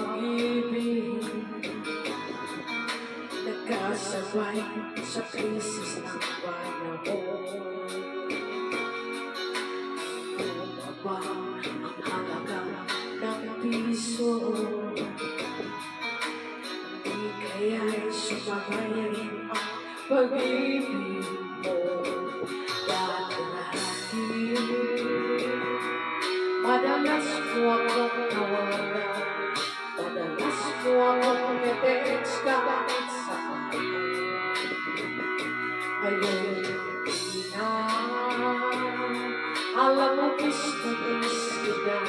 pag-ibig nagkasabay sa krisis ng panahon. Bumaba ang halaga ng piso, di kaya'y sumabay rin ang pag-ibig mo. Dati madalas mo akong tawagan, madalas mo akong i-text kahit saan. Ngayon di na, alam mo gusto kita,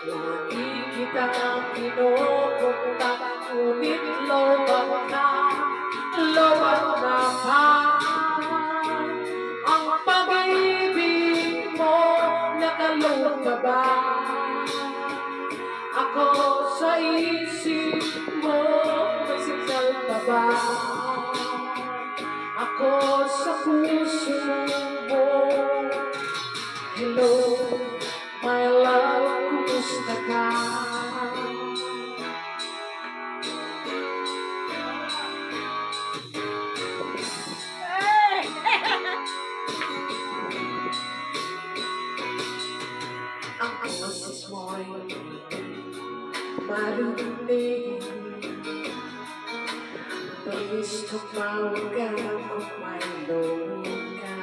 lagi kita kinupunta, ngunit lobat na pa. Ang pag-ibig mo, nakaloob ka ba? Ako sa isip mo, may signal ka ba? Ako sa puso mo. Hello, my love, kumusta ka? Ang boses mo'y marinig, please tumawag ka kung may loob ka.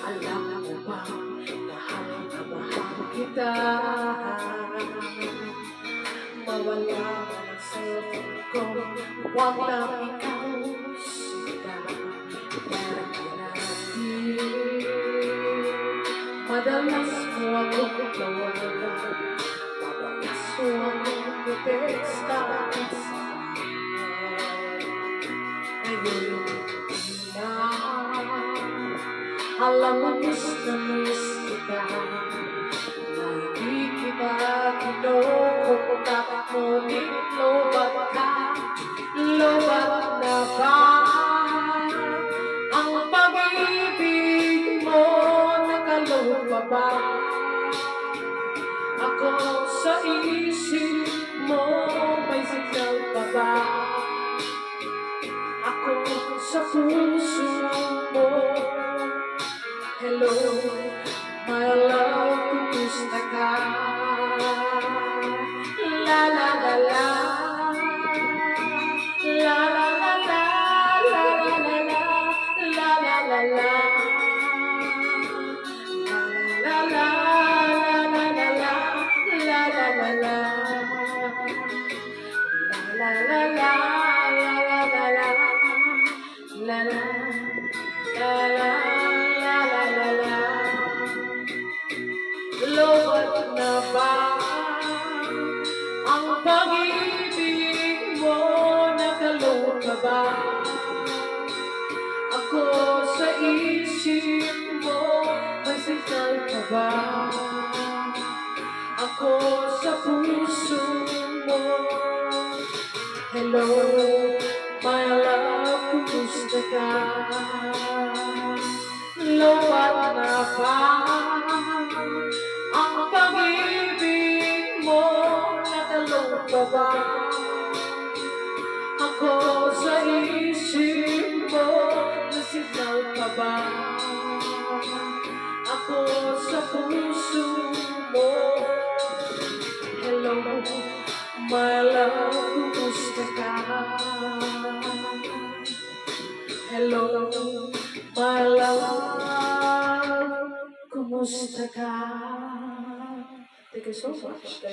Alam mo ba, mahal na mahal kita. Mawala man ang cellphone ko, huwag lang ikaw sika. Madalas mo akong tawagan, madalas mo akong i-text kahit saan. Ngayon di na, alam mo gusto miss kita, lagi kita kinukupunta, ngunit lobat ka, lobat na ba? Ang pag-ibig mo, nakaloob ka ba? Ako sa isip mo, may signal ka ba? Ako sa puso mo. Hello, my love, kumusta ka? La la la la, la la la la, la la la la, la la la la, la la la la la la, la la la la, la la la la, la la la la. Lobat na ba ang pag-ibig mo, nakaloob ka ba? Ako sa isip mo, may signal ka ba? Ako sa puso mo. Hello, my love, kumusta ka? Lobat na ba ang pag-ibig mo, nakaloob ka ba? Ako sa isip mo, may signal ka ba? Ako sa puso mo. Hello, my love, kumusta ka? Hello, my love, kumusta ka? Thank you so much.